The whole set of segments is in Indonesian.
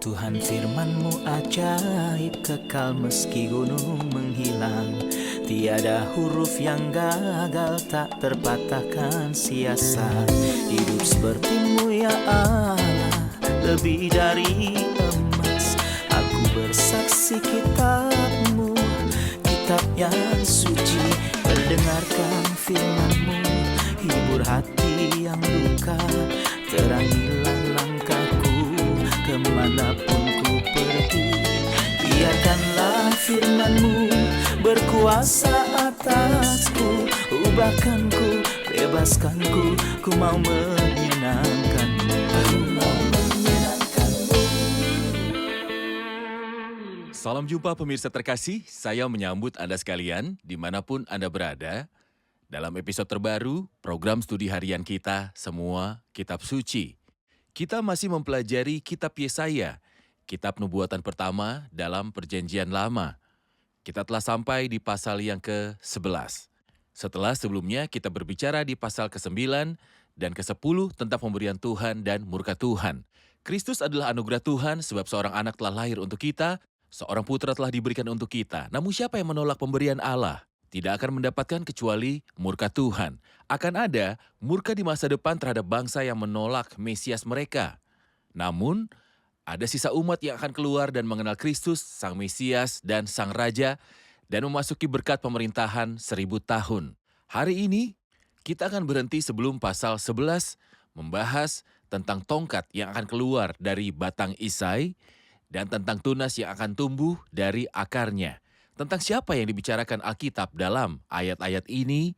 Tuhan firman-Mu ajaib, kekal meski gunung menghilang. Tiada huruf yang gagal, tak terpatahkan sia-sia. Hidup seperti-Mu ya Allah, lebih dari emas. Aku bersaksi kitab-Mu, kitab yang suci. Mendengarkan firman-Mu, hibur hati yang luka. Terangilah langkahku kemanapun ku pergi. Biarkanlah firman-Mu berkuasa atasku. Ubahkanku, bebaskanku, ku mau menyenangkan-Mu. Aku mau menyenangkan-Mu. Salam jumpa pemirsa terkasih, saya menyambut Anda sekalian dimanapun Anda berada. Dalam episode terbaru, program studi harian kita, Semua Kitab Suci. Kita masih mempelajari Kitab Yesaya, kitab nubuatan pertama dalam Perjanjian Lama. Kita telah sampai di pasal yang ke-11. Setelah sebelumnya kita berbicara di pasal ke-9 dan ke-10 tentang pemberian Tuhan dan murka Tuhan. Kristus adalah anugerah Tuhan sebab seorang anak telah lahir untuk kita, seorang putra telah diberikan untuk kita. Namun siapa yang menolak pemberian Allah? Tidak akan mendapatkan kecuali murka Tuhan. Akan ada murka di masa depan terhadap bangsa yang menolak Mesias mereka. Namun, ada sisa umat yang akan keluar dan mengenal Kristus, Sang Mesias, dan Sang Raja, dan memasuki berkat pemerintahan 1000 tahun. Hari ini, kita akan berhenti sebelum pasal 11, membahas tentang tongkat yang akan keluar dari batang Isai, dan tentang tunas yang akan tumbuh dari akarnya. Tentang siapa yang dibicarakan Alkitab dalam ayat-ayat ini,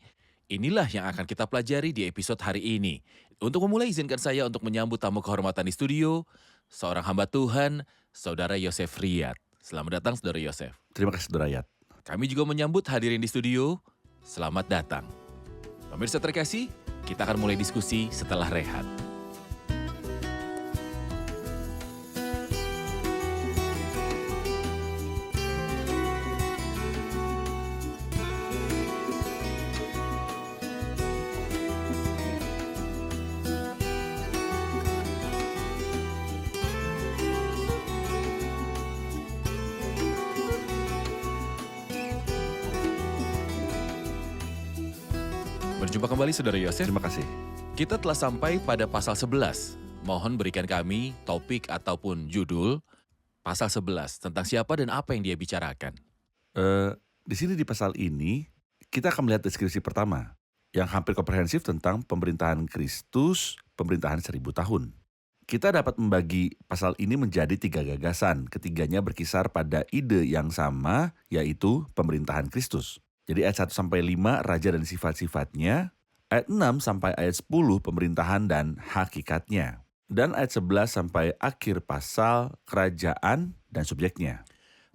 inilah yang akan kita pelajari di episode hari ini. Untuk memulai, izinkan saya untuk menyambut tamu kehormatan di studio, seorang hamba Tuhan, Saudara Yosef Riyad. Selamat datang, Saudara Yosef. Terima kasih, Saudara Riyad. Kami juga menyambut hadirin di studio, selamat datang. Pemirsa terkasih, kita akan mulai diskusi setelah rehat. Berjumpa kembali, Saudara Yosef. Terima kasih. Kita telah sampai pada pasal 11. Mohon berikan kami topik ataupun judul pasal 11 tentang siapa dan apa yang dia bicarakan. Di sini di pasal ini, kita akan melihat deskripsi pertama yang hampir komprehensif tentang pemerintahan Kristus, pemerintahan 1000 tahun. Kita dapat membagi pasal ini menjadi 3 gagasan. Ketiganya berkisar pada ide yang sama, yaitu pemerintahan Kristus. Jadi ayat 1-5 raja dan sifat-sifatnya, ayat 6 sampai ayat 10 pemerintahan dan hakikatnya, dan ayat 11 sampai akhir pasal kerajaan dan subjeknya.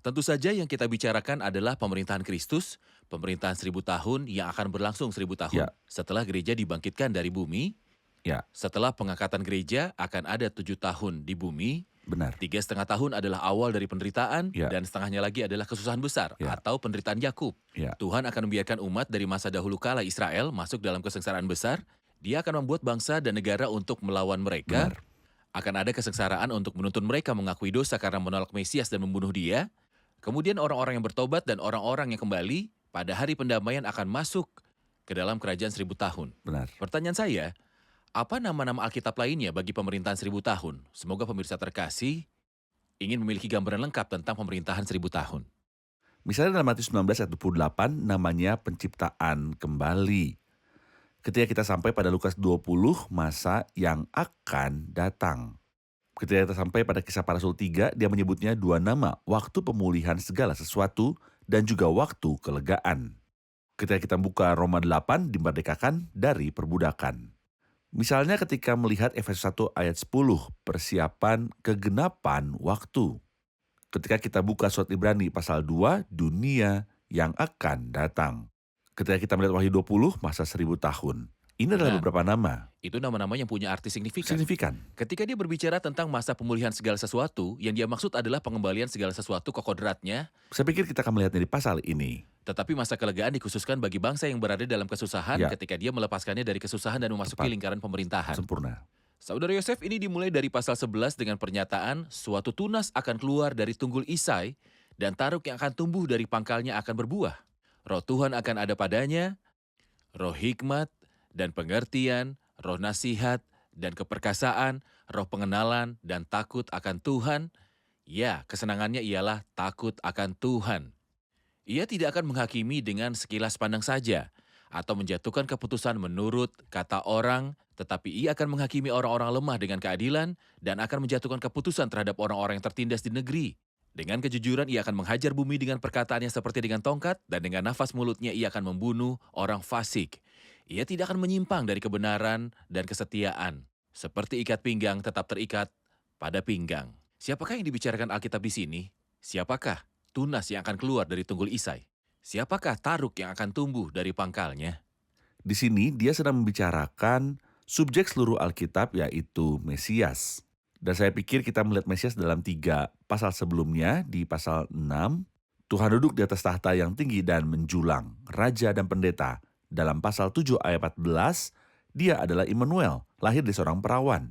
Tentu saja yang kita bicarakan adalah pemerintahan Kristus, pemerintahan 1000 tahun yang akan berlangsung 1000 tahun. Ya. Setelah gereja dibangkitkan dari bumi, Ya, setelah pengangkatan gereja akan ada 7 tahun di bumi, benar. 3,5 tahun adalah awal dari penderitaan, Ya. dan setengahnya lagi adalah kesusahan besar Ya. atau penderitaan Yakub. Ya. Tuhan akan membiarkan umat dari masa dahulu kala Israel masuk dalam kesengsaraan besar. Dia akan membuat bangsa dan negara untuk melawan mereka. Benar. Akan ada kesengsaraan untuk menuntun mereka mengakui dosa karena menolak Mesias dan membunuh dia. Kemudian orang-orang yang bertobat dan orang-orang yang kembali pada hari pendamaian akan masuk ke dalam kerajaan 1000 tahun. Benar. Pertanyaan saya, apa nama-nama Alkitab lainnya bagi pemerintahan 1000 tahun? Semoga pemirsa terkasih ingin memiliki gambaran lengkap tentang pemerintahan 1000 tahun. Misalnya dalam Matius 19 ayat 28 namanya penciptaan kembali. Ketika kita sampai pada Lukas 20, masa yang akan datang. Ketika kita sampai pada Kisah Para Rasul 3, dia menyebutnya 2 nama, waktu pemulihan segala sesuatu dan juga waktu kelegaan. Ketika kita buka Roma 8, dimerdekakan dari perbudakan. Misalnya ketika melihat Efesus 1 ayat 10, persiapan kegenapan waktu. Ketika kita buka surat Ibrani pasal 2, dunia yang akan datang. Ketika kita melihat Wahyu 20, masa 1000 tahun. Ini adalah Benar. beberapa nama. Itu nama-nama yang punya arti signifikan. Signifikan. Ketika dia berbicara tentang masa pemulihan segala sesuatu, yang dia maksud adalah pengembalian segala sesuatu ke kodratnya, Saya pikir kita akan melihatnya di pasal ini. tetapi masa kelegaan dikhususkan bagi bangsa yang berada dalam kesusahan Ya. ketika dia melepaskannya dari kesusahan dan memasuki Tepat. lingkaran pemerintahan. Sempurna. Saudara Yosef, ini dimulai dari pasal 11 dengan pernyataan suatu tunas akan keluar dari tunggul Isai dan taruk yang akan tumbuh dari pangkalnya akan berbuah. Roh Tuhan akan ada padanya, roh hikmat dan pengertian, roh nasihat dan keperkasaan, roh pengenalan dan takut akan Tuhan. Ya, kesenangannya ialah takut akan Tuhan. Ia tidak akan menghakimi dengan sekilas pandang saja, atau menjatuhkan keputusan menurut kata orang, tetapi ia akan menghakimi orang-orang lemah dengan keadilan dan akan menjatuhkan keputusan terhadap orang-orang yang tertindas di negeri. Dengan kejujuran ia akan menghajar bumi dengan perkataannya seperti dengan tongkat, dan dengan nafas mulutnya ia akan membunuh orang fasik. Ia tidak akan menyimpang dari kebenaran dan kesetiaan. Seperti ikat pinggang tetap terikat pada pinggang. Siapakah yang dibicarakan Alkitab di sini? Siapakah tunas yang akan keluar dari tunggul Isai? Siapakah taruk yang akan tumbuh dari pangkalnya? Di sini dia sedang membicarakan subjek seluruh Alkitab yaitu Mesias. Dan saya pikir kita melihat Mesias dalam 3 pasal sebelumnya. Di pasal 6, Tuhan duduk di atas tahta yang tinggi dan menjulang, raja dan pendeta. Dalam pasal 7 ayat 14, dia adalah Immanuel, lahir dari seorang perawan.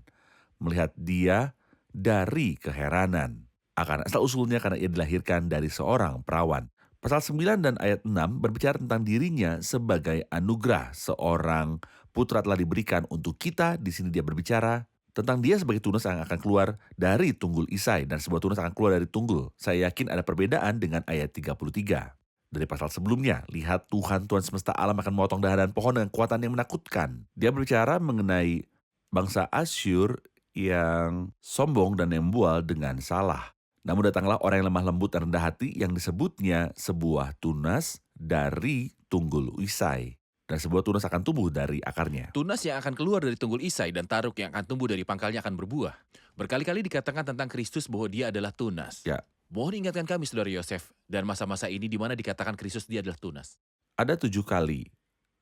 Melihat dia dari keheranan akan asal-usulnya karena ia dilahirkan dari seorang perawan. Pasal 9 dan ayat 6 berbicara tentang dirinya sebagai anugerah. Seorang putra telah diberikan untuk kita. Di sini dia berbicara tentang dia sebagai tunas yang akan keluar dari tunggul Isai, dan sebuah tunas akan keluar dari tunggul. Saya yakin ada perbedaan dengan ayat 33. Dari pasal sebelumnya, lihat Tuhan semesta alam akan memotong dahan pohon dengan kekuatan yang menakutkan. Dia berbicara mengenai bangsa Asyur yang sombong dan membual dengan salah. Namun datanglah orang yang lemah lembut dan rendah hati yang disebutnya sebuah tunas dari tunggul Isai. Dan sebuah tunas akan tumbuh dari akarnya. Tunas yang akan keluar dari tunggul Isai dan taruk yang akan tumbuh dari pangkalnya akan berbuah. Berkali-kali dikatakan tentang Kristus bahwa dia adalah tunas. Ya. Mohon ingatkan kami, Saudara Yosef, dan masa-masa ini di mana dikatakan Kristus dia adalah tunas. Ada 7 kali.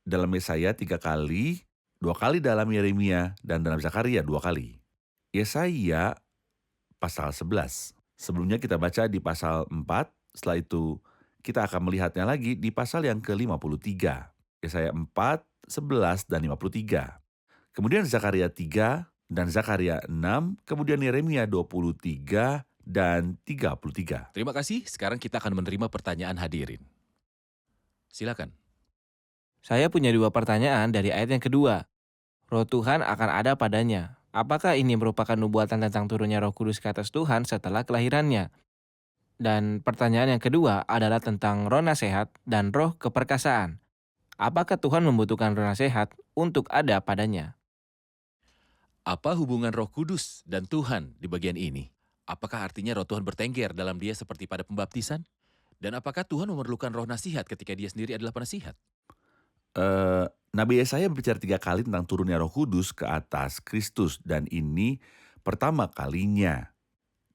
Dalam Yesaya 3 kali, 2 kali dalam Yeremia, dan dalam Zakaria 2 kali. Yesaya pasal 11. Sebelumnya kita baca di pasal 4, setelah itu kita akan melihatnya lagi di pasal yang ke-53. Yesaya 4, 11, dan 53. Kemudian Zakaria 3 dan Zakaria 6, kemudian Yeremia 23 dan 33. Terima kasih, sekarang kita akan menerima pertanyaan hadirin. Silakan. Saya punya 2 pertanyaan dari ayat yang kedua. Roh Tuhan akan ada padanya. Apakah ini merupakan nubuatan tentang turunnya Roh Kudus ke atas Tuhan setelah kelahirannya? Dan pertanyaan yang kedua adalah tentang roh nasihat dan roh keperkasaan. Apakah Tuhan membutuhkan roh nasihat untuk ada padanya? Apa hubungan Roh Kudus dan Tuhan di bagian ini? Apakah artinya Roh Tuhan bertengger dalam dia seperti pada pembaptisan? Dan apakah Tuhan memerlukan roh nasihat ketika dia sendiri adalah penasihat? Nabi Yesaya berbicara 3 kali tentang turunnya Roh Kudus ke atas Kristus, dan ini pertama kalinya.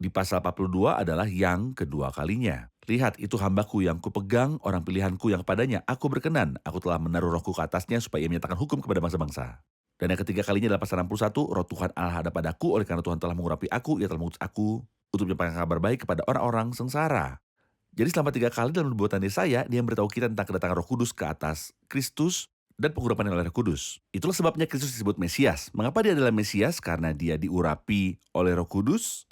Di pasal 42 adalah yang kedua kalinya. Lihat, itu hambaku yang kupegang, orang pilihanku yang padanya aku berkenan. Aku telah menaruh rohku ke atasnya supaya ia menyatakan hukum kepada bangsa-bangsa. Dan yang ketiga kalinya adalah pasal 61, roh Tuhan Allah ada padaku, oleh karena Tuhan telah mengurapi aku, ia telah mengutus aku untuk menyampaikan kabar baik kepada orang-orang sengsara. Jadi selama 3 kali dalam nubuatan Yesaya, dia memberitahu kita tentang kedatangan Roh Kudus ke atas Kristus dan pengurapan oleh Roh Kudus. Itulah sebabnya Kristus disebut Mesias. Mengapa dia adalah Mesias? Karena dia diurapi oleh Roh Kudus.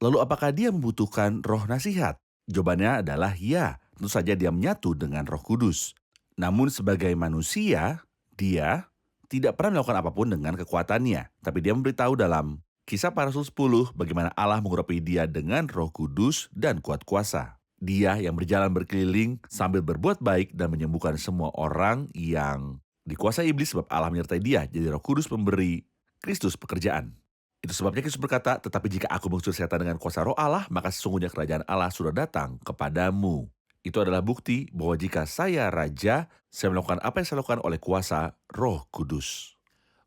Lalu apakah dia membutuhkan roh nasihat? Jawabannya adalah ya, tentu saja dia menyatu dengan Roh Kudus. Namun sebagai manusia, dia tidak pernah melakukan apapun dengan kekuatannya. Tapi dia memberitahu dalam Kisah Para Rasul 10 bagaimana Allah mengurapi dia dengan Roh Kudus dan kuat kuasa. Dia yang berjalan berkeliling sambil berbuat baik dan menyembuhkan semua orang yang dikuasai iblis sebab Allah menyertai dia. Jadi Roh Kudus memberi Kristus pekerjaan. Itu sebabnya Kristus berkata, tetapi jika aku mengusir setan dengan kuasa Roh Allah, maka sesungguhnya kerajaan Allah sudah datang kepadamu. Itu adalah bukti bahwa jika saya raja, saya melakukan apa yang saya lakukan oleh kuasa Roh Kudus.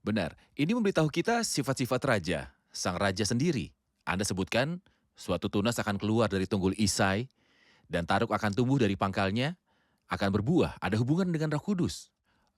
Benar, ini memberitahu kita sifat-sifat raja, sang raja sendiri. Anda sebutkan, suatu tunas akan keluar dari tunggul Isai, dan taruk akan tumbuh dari pangkalnya, akan berbuah, ada hubungan dengan Roh Kudus.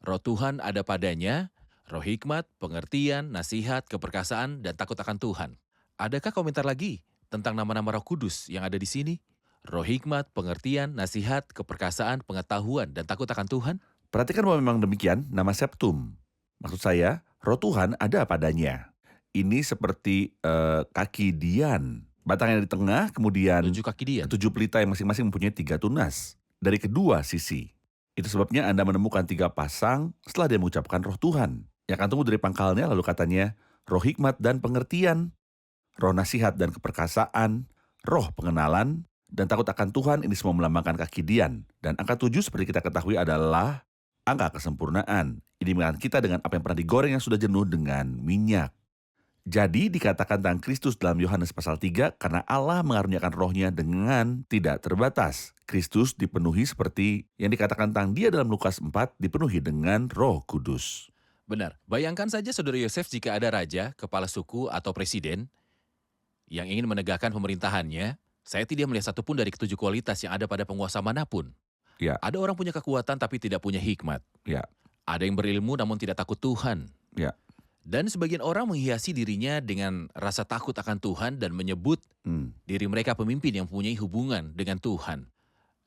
Roh Tuhan ada padanya, roh hikmat, pengertian, nasihat, keperkasaan, dan takut akan Tuhan. Adakah komentar lagi tentang nama-nama Roh Kudus yang ada di sini? Roh hikmat, pengertian, nasihat, keperkasaan, pengetahuan, dan takut akan Tuhan? Perhatikan bahwa memang demikian nama Septum. Maksud saya, Roh Tuhan ada padanya. ini seperti kaki Dian. Batang yang di tengah, kemudian 7 kaki dia. 7 pelita yang masing-masing mempunyai 3 tunas dari kedua sisi. Itu sebabnya Anda menemukan 3 pasang setelah dia mengucapkan roh Tuhan. Yang akan tumbuh dari pangkalnya lalu katanya, roh hikmat dan pengertian, roh nasihat dan keperkasaan, roh pengenalan, dan takut akan Tuhan. Ini semua melambangkan kaki Dian. Dan angka 7 seperti kita ketahui adalah angka kesempurnaan. Ini mengingatkan kita dengan apa yang pernah digoreng yang sudah jenuh dengan minyak. Jadi dikatakan tentang Kristus dalam Yohanes pasal 3 karena Allah mengaruniakan rohnya dengan tidak terbatas. Kristus dipenuhi seperti yang dikatakan tentang dia dalam Lukas 4 dipenuhi dengan Roh Kudus. Benar. Bayangkan saja Saudara Yosef jika ada raja, kepala suku, atau presiden yang ingin menegakkan pemerintahannya. Saya tidak melihat satupun dari ketujuh kualitas yang ada pada penguasa manapun. Ya. Ada orang punya kekuatan tapi tidak punya hikmat. Ya. Ada yang berilmu namun tidak takut Tuhan. Ya. Dan sebagian orang menghiasi dirinya dengan rasa takut akan Tuhan dan menyebut diri mereka pemimpin yang mempunyai hubungan dengan Tuhan.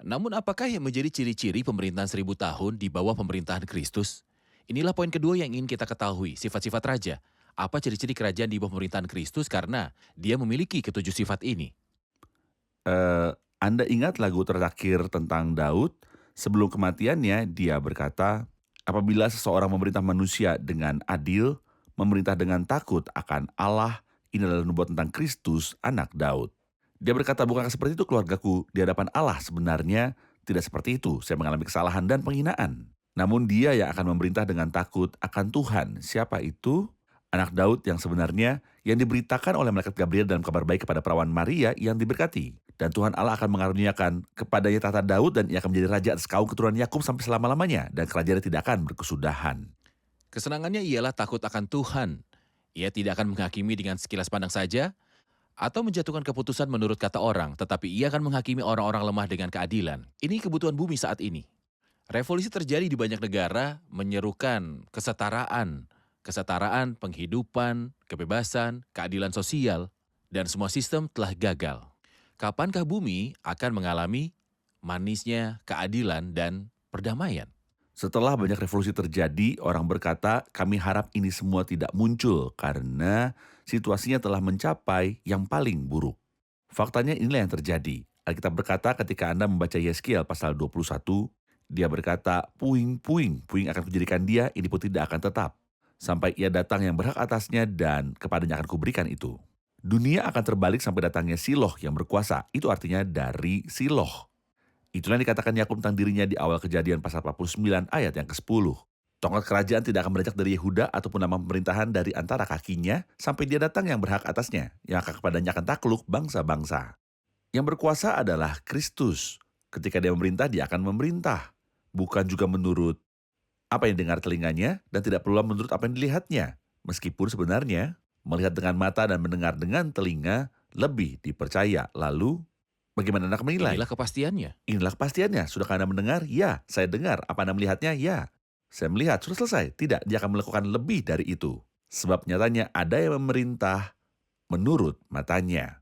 Namun apakah yang menjadi ciri-ciri pemerintahan 1000 tahun di bawah pemerintahan Kristus? Inilah poin kedua yang ingin kita ketahui, sifat-sifat raja. Apa ciri-ciri kerajaan di bawah pemerintahan Kristus karena dia memiliki ketujuh sifat ini? Anda ingat lagu terakhir tentang Daud? Sebelum kematiannya dia berkata, apabila seseorang memerintah manusia dengan adil, memerintah dengan takut akan Allah, ini adalah nubuat tentang Kristus, anak Daud. Dia berkata, bukankah seperti itu keluargaku di hadapan Allah? Sebenarnya tidak seperti itu. Saya mengalami kesalahan dan penghinaan. Namun dia yang akan memerintah dengan takut akan Tuhan. Siapa itu? Anak Daud yang sebenarnya yang diberitakan oleh malaikat Gabriel dalam kabar baik kepada perawan Maria yang diberkati. Dan Tuhan Allah akan mengaruniakan kepadanya tahta Daud dan ia akan menjadi raja atas kaum keturunan Yakub sampai selama-lamanya. Dan kerajaannya tidak akan berkesudahan. Kesenangannya ialah takut akan Tuhan. Ia tidak akan menghakimi dengan sekilas pandang saja, atau menjatuhkan keputusan menurut kata orang, tetapi ia akan menghakimi orang-orang lemah dengan keadilan. Ini kebutuhan bumi saat ini. Revolusi terjadi di banyak negara, menyerukan kesetaraan, penghidupan, kebebasan, keadilan sosial, dan semua sistem telah gagal. Kapankah bumi akan mengalami manisnya keadilan dan perdamaian? Setelah banyak revolusi terjadi, orang berkata, kami harap ini semua tidak muncul karena situasinya telah mencapai yang paling buruk. Faktanya inilah yang terjadi. Alkitab berkata ketika Anda membaca Yeskiel pasal 21, dia berkata, puing-puing akan kujadikan dia, ini pun tidak akan tetap. Sampai ia datang yang berhak atasnya dan kepadanya akan kuberikan itu. Dunia akan terbalik sampai datangnya Siloh yang berkuasa. Itu artinya dari Siloh. Itulah yang dikatakan Yakub tentang dirinya di awal Kejadian pasal 49 ayat yang ke-10. Tongkat kerajaan tidak akan beranjak dari Yehuda ataupun nama pemerintahan dari antara kakinya sampai dia datang yang berhak atasnya, yang akan kepadanya akan takluk bangsa-bangsa. Yang berkuasa adalah Kristus. Ketika dia memerintah, dia akan memerintah. Bukan juga menurut apa yang dengar telinganya dan tidak pula menurut apa yang dilihatnya. Meskipun sebenarnya melihat dengan mata dan mendengar dengan telinga lebih dipercaya. Lalu bagaimana Anda menilai? Inilah kepastiannya. Inilah kepastiannya. Sudahkah Anda mendengar? Ya. Saya dengar. Apa Anda melihatnya? Ya. Saya melihat. Sudah selesai. Tidak. Dia akan melakukan lebih dari itu. Sebab nyatanya ada yang memerintah menurut matanya.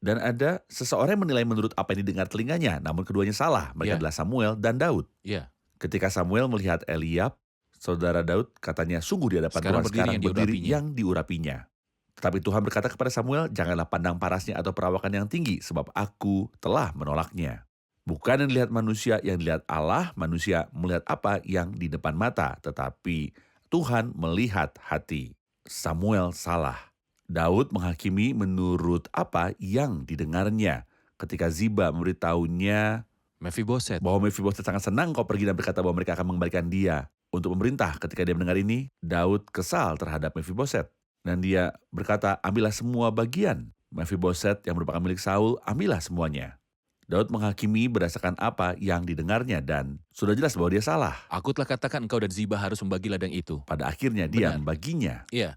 Dan ada seseorang yang menilai menurut apa yang didengar telinganya. Namun keduanya salah. Mereka adalah Samuel dan Daud. Ya. Ketika Samuel melihat Eliab, saudara Daud katanya sungguh di hadapan Tuhan sekarang berdiri yang diurapinya. Tetapi Tuhan berkata kepada Samuel, janganlah pandang parasnya atau perawakan yang tinggi, sebab aku telah menolaknya. Bukan yang dilihat manusia, yang dilihat Allah, manusia melihat apa yang di depan mata, tetapi Tuhan melihat hati. Samuel salah. Daud menghakimi menurut apa yang didengarnya. Ketika Ziba memberitahunya Mephiboset. bahwa Mephiboset sangat senang kau pergi dan berkata bahwa mereka akan mengembalikan dia untuk memerintah. Ketika dia mendengar ini, Daud kesal terhadap Mephiboset. Dan dia berkata, ambillah semua bagian. Mephiboset yang merupakan milik Saul, ambillah semuanya. Daud menghakimi berdasarkan apa yang didengarnya dan sudah jelas bahwa dia salah. Aku telah katakan engkau dan Ziba harus membagi ladang itu. Pada akhirnya dia Benar. membaginya. Iya.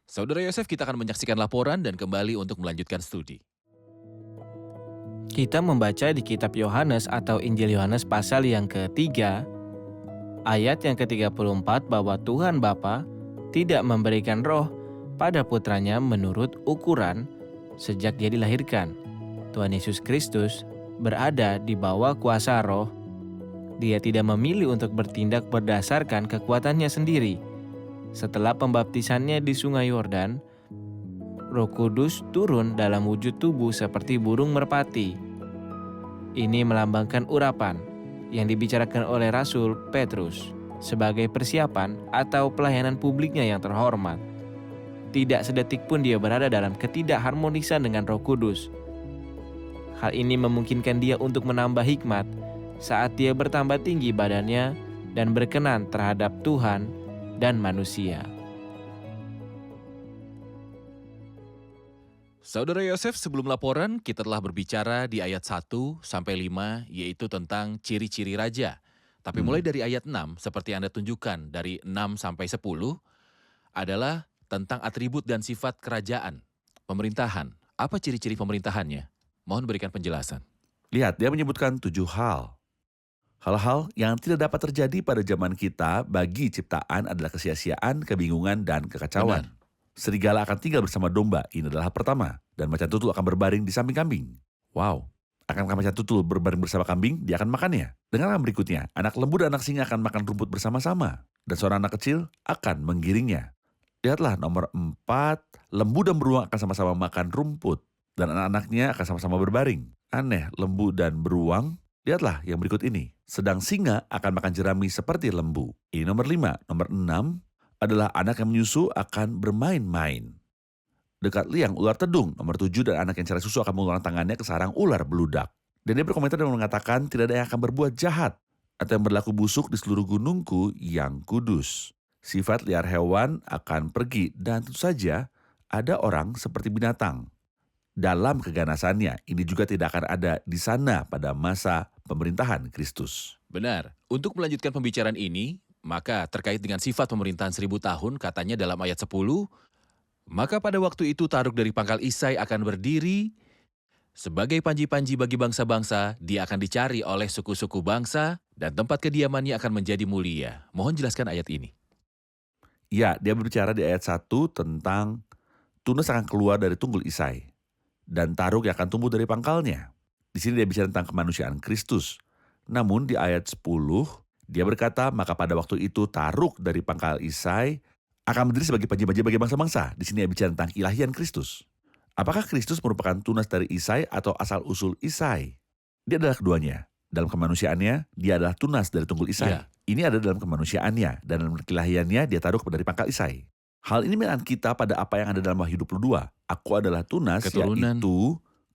Saudara Yosef, kita akan menyaksikan laporan dan kembali untuk melanjutkan studi. Kita membaca di kitab Yohanes atau Injil Yohanes pasal yang ketiga, ayat yang ke-34 bahwa Tuhan Bapa tidak memberikan roh pada putranya menurut ukuran sejak dia dilahirkan. Tuhan Yesus Kristus berada di bawah kuasa roh. Dia tidak memilih untuk bertindak berdasarkan kekuatannya sendiri. Setelah pembaptisannya di Sungai Yordan, Roh Kudus turun dalam wujud tubuh seperti burung merpati. Ini melambangkan urapan yang dibicarakan oleh Rasul Petrus sebagai persiapan atau pelayanan publiknya yang terhormat. Tidak sedetik pun dia berada dalam ketidakharmonisan dengan Roh Kudus. Hal ini memungkinkan dia untuk menambah hikmat saat dia bertambah tinggi badannya dan berkenan terhadap Tuhan dan manusia. Saudara Yosef, sebelum laporan kita telah berbicara di ayat 1 sampai 5 yaitu tentang ciri-ciri raja. Tapi mulai dari ayat 6 seperti Anda tunjukkan dari 6 sampai 10 adalah tentang atribut dan sifat kerajaan, pemerintahan. Apa ciri-ciri pemerintahannya? Mohon berikan penjelasan. Lihat, dia menyebutkan 7 hal. Hal-hal yang tidak dapat terjadi pada zaman kita bagi ciptaan adalah kesia-siaan, kebingungan, dan kekacauan. Serigala akan tinggal bersama domba, ini adalah hal pertama. Dan macan tutul akan berbaring di samping kambing. Wow, akankah macan tutul berbaring bersama kambing? Dia akan makannya. Dengarkan berikutnya, anak lembu dan anak singa akan makan rumput bersama-sama. Dan seorang anak kecil akan menggiringnya. Lihatlah nomor 4, lembu dan beruang akan sama-sama makan rumput. Dan anak-anaknya akan sama-sama berbaring. Aneh, lembu dan beruang. Lihatlah yang berikut ini. Sedang singa akan makan jerami seperti lembu. Ini nomor 5. Nomor 6 adalah anak yang menyusu akan bermain-main. Dekat liang ular tedung. Nomor 7 dan anak yang cerai susu akan mengulurkan tangannya ke sarang ular beludak. Dan dia berkomentar dan mengatakan tidak ada yang akan berbuat jahat atau yang berlaku busuk di seluruh gunungku yang kudus. Sifat liar hewan akan pergi dan tentu saja ada orang seperti binatang. Dalam keganasannya, ini juga tidak akan ada di sana pada masa pemerintahan Kristus. Benar. Untuk melanjutkan pembicaraan ini, maka terkait dengan sifat pemerintahan 1000 tahun, katanya dalam ayat 10, maka pada waktu itu Taruk dari pangkal Isai akan berdiri sebagai panji-panji bagi bangsa-bangsa, dia akan dicari oleh suku-suku bangsa, dan tempat kediamannya akan menjadi mulia. Mohon jelaskan ayat ini. Ya, dia berbicara di ayat 1 tentang tunas akan keluar dari tunggul Isai. Dan Taruk yang akan tumbuh dari pangkalnya. Di sini dia bicara tentang kemanusiaan Kristus. Namun di ayat 10, dia berkata, maka pada waktu itu Taruk dari pangkal Isai akan berdiri sebagai panji-panji bagi bangsa-bangsa. Di sini dia bicara tentang ilahian Kristus. Apakah Kristus merupakan tunas dari Isai atau asal-usul Isai? Dia adalah keduanya. Dalam kemanusiaannya, dia adalah tunas dari tunggul Isai. Ya. Ini ada dalam kemanusiaannya, dan dalam keilahiannya dia Taruk dari pangkal Isai. Hal ini mengingatkan kita pada apa yang ada dalam Wahyu 22. Aku adalah tunas, yaitu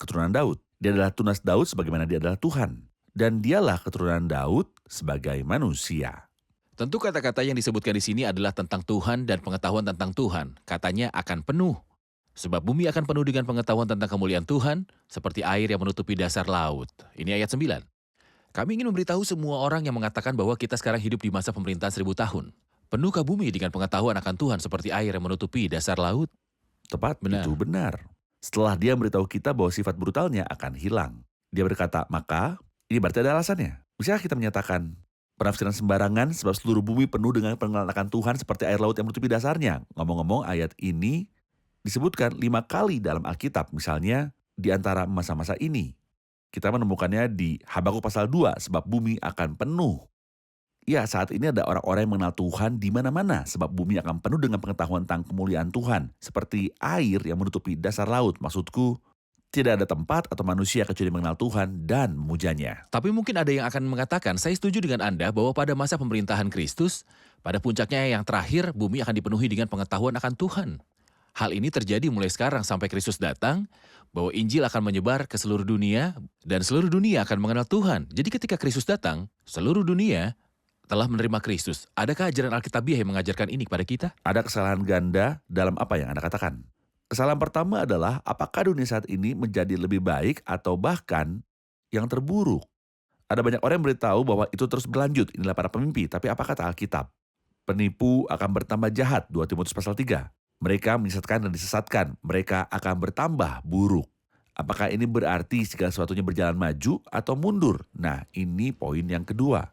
keturunan Daud. Dia adalah tunas Daud sebagaimana dia adalah Tuhan. Dan dialah keturunan Daud sebagai manusia. Tentu kata-kata yang disebutkan di sini adalah tentang Tuhan dan pengetahuan tentang Tuhan. Katanya akan penuh. Sebab bumi akan penuh dengan pengetahuan tentang kemuliaan Tuhan, seperti air yang menutupi dasar laut. Ini ayat 9. Kami ingin memberitahu semua orang yang mengatakan bahwa kita sekarang hidup di masa pemerintahan 1000 tahun. Penuhkah bumi dengan pengetahuan akan Tuhan seperti air yang menutupi dasar laut? Tepat, Benar. itu benar. Setelah dia memberitahu kita bahwa sifat brutalnya akan hilang. Dia berkata, maka ini berarti ada alasannya. Bisakah kita menyatakan penafsiran sembarangan sebab seluruh bumi penuh dengan pengenalan akan Tuhan seperti air laut yang menutupi dasarnya? Ngomong-ngomong, ayat ini disebutkan 5 kali dalam Alkitab, misalnya di antara masa-masa ini. Kita menemukannya di Habakuk pasal 2, sebab bumi akan penuh. Ya, saat ini ada orang-orang yang mengenal Tuhan di mana-mana, sebab bumi akan penuh dengan pengetahuan tentang kemuliaan Tuhan, seperti air yang menutupi dasar laut. Maksudku, tidak ada tempat atau manusia kecuali mengenal Tuhan dan memujanya. Tapi mungkin ada yang akan mengatakan, saya setuju dengan Anda bahwa pada masa pemerintahan Kristus, pada puncaknya yang terakhir, bumi akan dipenuhi dengan pengetahuan akan Tuhan. Hal ini terjadi mulai sekarang sampai Kristus datang, bahwa Injil akan menyebar ke seluruh dunia, dan seluruh dunia akan mengenal Tuhan. Jadi ketika Kristus datang, seluruh dunia telah menerima Kristus. Adakah ajaran Alkitabiah yang mengajarkan ini kepada kita? Ada kesalahan ganda dalam apa yang Anda katakan. Kesalahan pertama adalah apakah dunia saat ini menjadi lebih baik atau bahkan yang terburuk. Ada banyak orang yang beritahu bahwa itu terus berlanjut, inilah para pemimpi, tapi apa kata Alkitab? Penipu akan bertambah jahat, 2 Timotius pasal 3. Mereka menyesatkan dan disesatkan, mereka akan bertambah buruk. Apakah ini berarti segala sesuatunya berjalan maju atau mundur? Nah, ini poin yang kedua.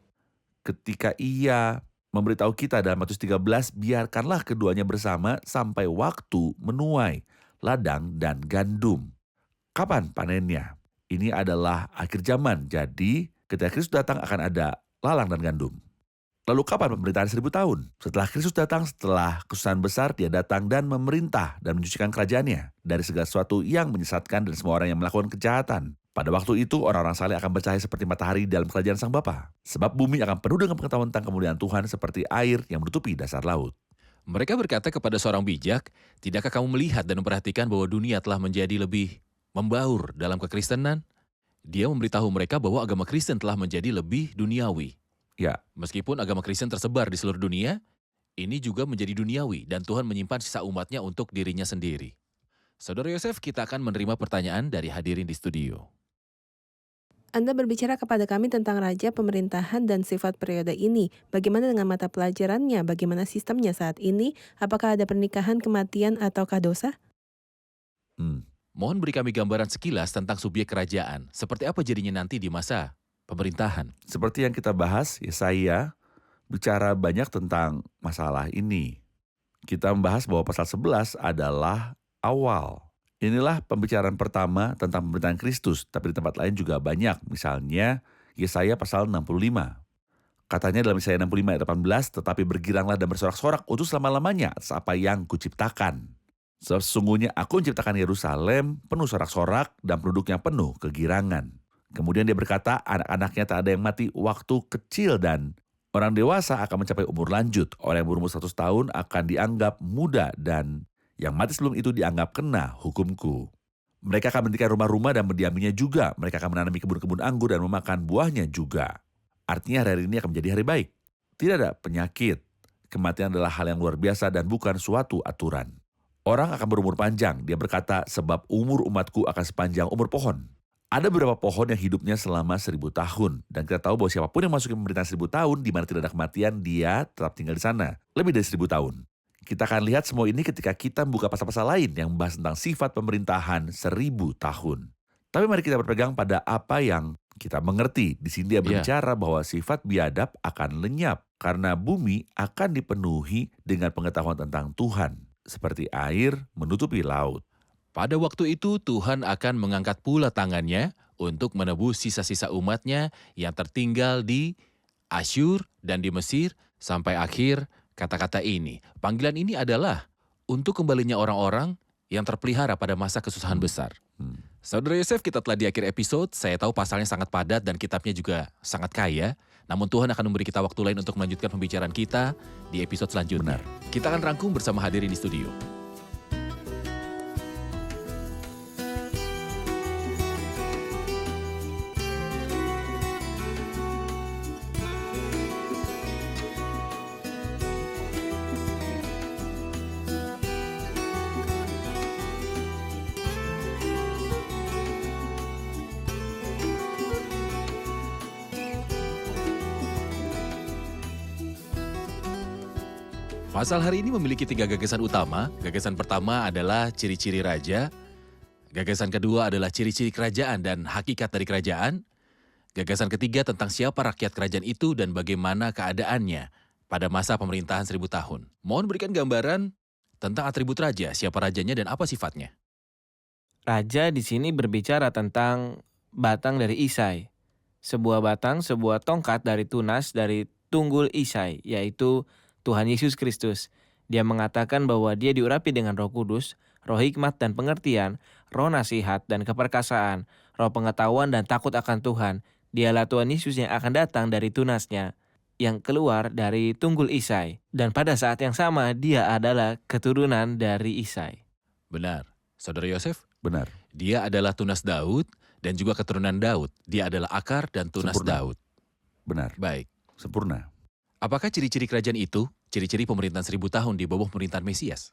Ketika ia memberitahu kita dalam Matius 13, biarkanlah keduanya bersama sampai waktu menuai ladang dan gandum. Kapan panennya? Ini adalah akhir zaman, jadi ketika Kristus datang akan ada lalang dan gandum. Lalu kapan pemerintahan 1000 tahun? Setelah Kristus datang, setelah kesusahan besar, dia datang dan memerintah dan mencucikan kerajaannya dari segala sesuatu yang menyesatkan dan semua orang yang melakukan kejahatan. Pada waktu itu, orang-orang saleh akan bercahaya seperti matahari dalam kerajaan Sang Bapa. Sebab bumi akan penuh dengan pengetahuan tentang kemuliaan Tuhan seperti air yang menutupi dasar laut. Mereka berkata kepada seorang bijak, "Tidakkah kamu melihat dan memperhatikan bahwa dunia telah menjadi lebih membaur dalam kekristenan?" Dia memberitahu mereka bahwa agama Kristen telah menjadi lebih duniawi. Ya, Meskipun agama Kristen tersebar di seluruh dunia, ini juga menjadi duniawi dan Tuhan menyimpan sisa umatnya untuk dirinya sendiri. Saudara Yosef, kita akan menerima pertanyaan dari hadirin di studio. Anda berbicara kepada kami tentang raja, pemerintahan, dan sifat periode ini. Bagaimana dengan mata pelajarannya? Bagaimana sistemnya saat ini? Apakah ada pernikahan, kematian, ataukah dosa? Mohon beri kami gambaran sekilas tentang subjek kerajaan. Seperti apa jadinya nanti di masa pemerintahan? seperti yang kita bahas, Yesaya bicara banyak tentang masalah ini. Kita membahas bahwa pasal 11 adalah awal. Inilah pembicaraan pertama tentang pemerintahan Kristus, tapi di tempat lain juga banyak. Misalnya, Yesaya pasal 65. Katanya dalam Yesaya 65 ayat 18, tetapi bergiranglah dan bersorak-sorak untuk selama-lamanya atas apa yang kuciptakan. Sebab sesungguhnya aku menciptakan Yerusalem penuh sorak-sorak dan penduduknya penuh kegirangan. Kemudian dia berkata, anak-anaknya tak ada yang mati waktu kecil dan orang dewasa akan mencapai umur lanjut. Orang yang berumur 100 tahun akan dianggap muda dan yang mati sebelum itu dianggap kena hukumku. Mereka akan mendirikan rumah-rumah dan mendiaminya juga. Mereka akan menanami kebun-kebun anggur dan memakan buahnya juga. Artinya hari ini akan menjadi hari baik. Tidak ada penyakit. Kematian adalah hal yang luar biasa dan bukan suatu aturan. Orang akan berumur panjang. Dia berkata, sebab umur umatku akan sepanjang umur pohon. Ada beberapa pohon yang hidupnya selama 1000 tahun. Dan kita tahu bahwa siapapun yang masuk ke pemerintahan 1000 tahun, di mana tidak ada kematian, dia tetap tinggal di sana. Lebih dari 1000 tahun. Kita akan lihat semua ini ketika kita membuka pasal-pasal lain yang membahas tentang sifat pemerintahan 1000 tahun. Tapi mari kita berpegang pada apa yang kita mengerti. Di sini dia berbicara bahwa sifat biadab akan lenyap. Karena bumi akan dipenuhi dengan pengetahuan tentang Tuhan. Seperti air menutupi laut. Pada waktu itu Tuhan akan mengangkat pula tangannya untuk menebus sisa-sisa umatnya yang tertinggal di Asyur dan di Mesir sampai akhir kata-kata ini. Panggilan ini adalah untuk kembalinya orang-orang yang terpelihara pada masa kesusahan besar. Saudara Yosef, kita telah di akhir episode. Saya tahu pasalnya sangat padat dan kitabnya juga sangat kaya. Namun Tuhan akan memberi kita waktu lain untuk melanjutkan pembicaraan kita di episode selanjutnya. Kita akan rangkum bersama hadirin di studio. Pasal hari ini memiliki 3 gagasan utama. Gagasan pertama adalah ciri-ciri raja. Gagasan kedua adalah ciri-ciri kerajaan dan hakikat dari kerajaan. Gagasan ketiga tentang siapa rakyat kerajaan itu dan bagaimana keadaannya pada masa pemerintahan 1000 tahun. Mohon berikan gambaran tentang atribut raja, siapa rajanya dan apa sifatnya. Raja di sini berbicara tentang batang dari Isai. Sebuah batang, sebuah tongkat dari tunas dari tunggul Isai, yaitu Tuhan Yesus Kristus. Dia mengatakan bahwa dia diurapi dengan Roh Kudus, roh hikmat dan pengertian, roh nasihat dan keperkasaan, roh pengetahuan dan takut akan Tuhan. Dialah Tuhan Yesus yang akan datang dari tunasnya, yang keluar dari tunggul Isai. Dan pada saat yang sama, dia adalah keturunan dari Isai. Benar. Saudara Yosef? Benar. Dia adalah tunas Daud dan juga keturunan Daud. Dia adalah akar dan tunas Sempurna. Daud. Benar. Baik. Sempurna. Apakah ciri-ciri kerajaan itu, ciri-ciri pemerintahan 1000 tahun di bawah pemerintahan Mesias?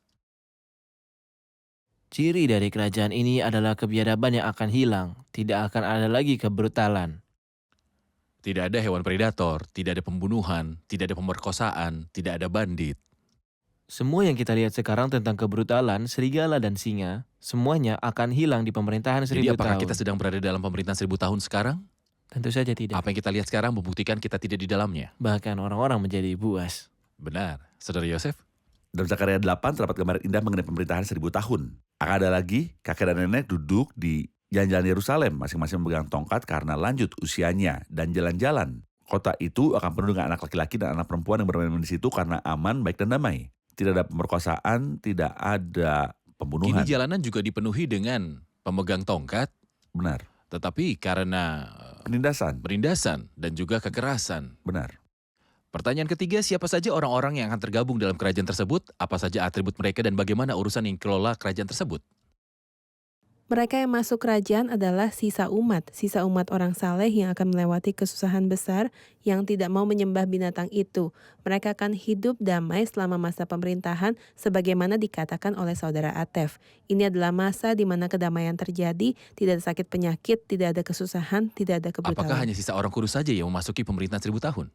Ciri dari kerajaan ini adalah kebiadaban yang akan hilang. Tidak akan ada lagi kebrutalan. Tidak ada hewan predator, tidak ada pembunuhan, tidak ada pemerkosaan, tidak ada bandit. Semua yang kita lihat sekarang tentang kebrutalan, serigala dan singa, semuanya akan hilang di pemerintahan 1000 Jadi apakah tahun. kita sedang berada dalam pemerintahan 1000 tahun sekarang? Tentu saja tidak. Apa yang kita lihat sekarang membuktikan kita tidak di dalamnya. Bahkan orang-orang menjadi buas. Benar. Saudara Yosef? Dalam Zakaria 8 terdapat gambaran indah mengenai pemerintahan 1000 tahun. Akan ada lagi kakek dan nenek duduk di jalan-jalan Yerusalem, masing-masing memegang tongkat karena lanjut usianya dan jalan-jalan. Kota itu akan penuh dengan anak laki-laki dan anak perempuan yang bermain di situ karena aman, baik dan damai. Tidak ada pemerkosaan, tidak ada Kini pembunuhan. jalanan juga dipenuhi dengan pemegang tongkat, Benar. tetapi karena Penindasan. dan juga kekerasan. Benar. Pertanyaan ketiga, siapa saja orang-orang yang akan tergabung dalam kerajaan tersebut? Apa saja atribut mereka dan bagaimana urusan yang kelola kerajaan tersebut? Mereka yang masuk kerajaan adalah sisa umat orang saleh yang akan melewati kesusahan besar yang tidak mau menyembah binatang itu. Mereka akan hidup damai selama masa pemerintahan sebagaimana dikatakan oleh saudara Atef. Ini adalah masa di mana kedamaian terjadi, tidak ada sakit penyakit, tidak ada kesusahan, tidak ada kebrutalan. Apakah hanya sisa orang kudus saja yang memasuki pemerintahan 1000 tahun?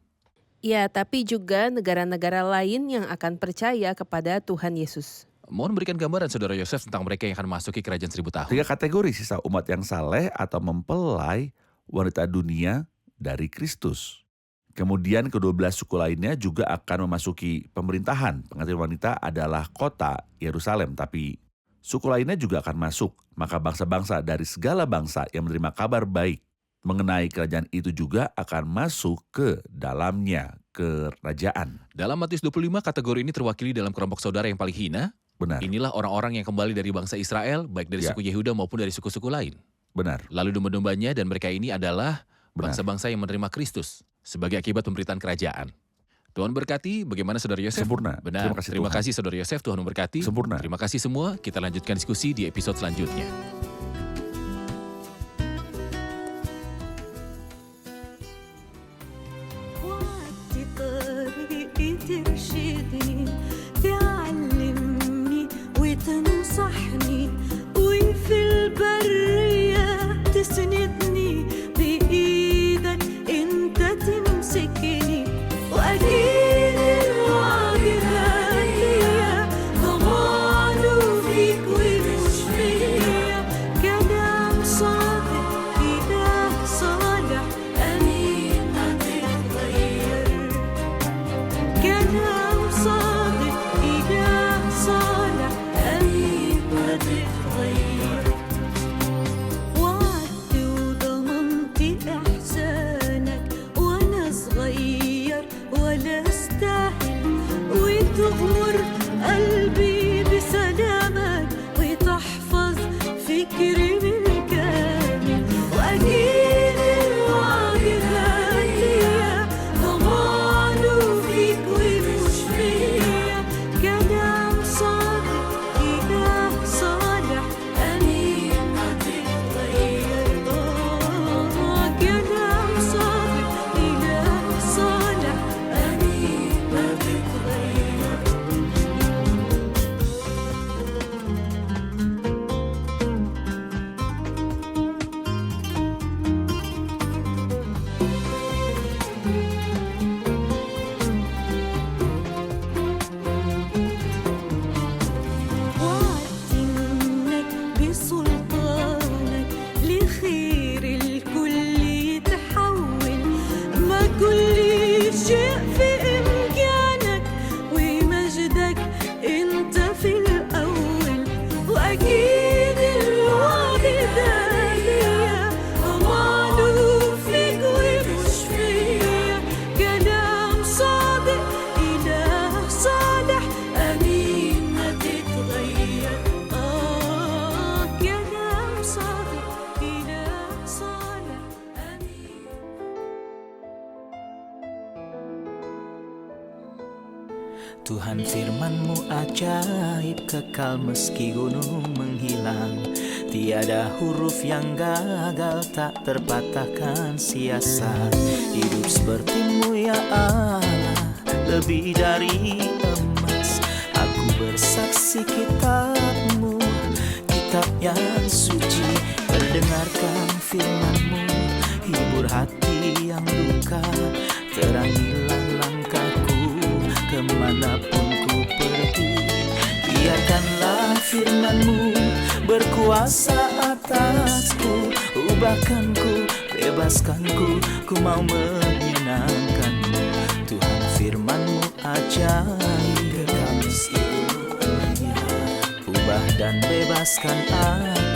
Ya, tapi juga negara-negara lain yang akan percaya kepada Tuhan Yesus. Mohon berikan gambaran Saudara Yosef tentang mereka yang akan memasuki kerajaan 1000 tahun. 3 kategori sisa umat yang saleh atau mempelai wanita dunia dari Kristus. Kemudian ke-12 suku lainnya juga akan memasuki pemerintahan. Pengantin wanita adalah kota Yerusalem, tapi suku lainnya juga akan masuk. Maka bangsa-bangsa dari segala bangsa yang menerima kabar baik mengenai kerajaan itu juga akan masuk ke dalamnya, kerajaan. Dalam Matius 25, kategori ini terwakili dalam kelompok saudara yang paling hina. Benar, Inilah orang-orang yang kembali dari bangsa Israel, baik dari Ya. suku Yehuda maupun dari suku-suku lain. benar, Lalu domba-dombanya dan mereka ini adalah Benar. bangsa-bangsa yang menerima Kristus sebagai akibat pemberitaan kerajaan. Tuhan berkati, bagaimana Saudara Yosef? sempurna. Benar, terima Tuhan. kasih Saudara Yosef, Tuhan memberkati. Sempurna. Terima kasih semua, kita lanjutkan diskusi di episode selanjutnya. وعدي طريقي ترشدني تعلمني وتنصحني وفي البرية تسندني بإيدك انت تمسكني وأكيد الوعد ليا ضمانه فيك ومش فيا كلام صادق إله صالح أمين ما تتغير كلام صادق إله صالح أمين ما تتغير وعدت وضمنت إحسانك وأنا صغير ولا أستاهل وتغمر قلبي بسلامك وتحفظ فكري بالكامل وأكيد الوعد ليا ضمانه فيك ومش فيا كلام صادق إله صالح أمين ما تتغير كلام صادق إله صالح أمين ما تتغير وعدت منك بسلطانك لخير الكل يتحول ما كل شيء في إمكانك ومجدك انت في الأول وأكيد الوعد ده ليا ضمانه فيك ومش فيا كلام صادق إله صالح أمين ما تتغير كلام صادق إله صالح أمين Tuhan firman-Mu ajaib kekal meski gunung menghilang. Tiada huruf yang gagal tak terpatahkan siasat. Hidup seperti-Mu ya Allah, lebih dari emas. Aku bersaksi kitab-Mu, kitab yang suci. Mendengarkan firman-Mu, hibur hati yang duka. Terangilah langkahku kemanapun ku pergi. Biarkanlah firman-Mu berkuasa atasku. Ubahkanku, bebaskanku, ku mau menyenangkan-Mu. Tuhan firman-Mu ajaib kekal meski gunung menghilang. Ubah dan bebaskan aku.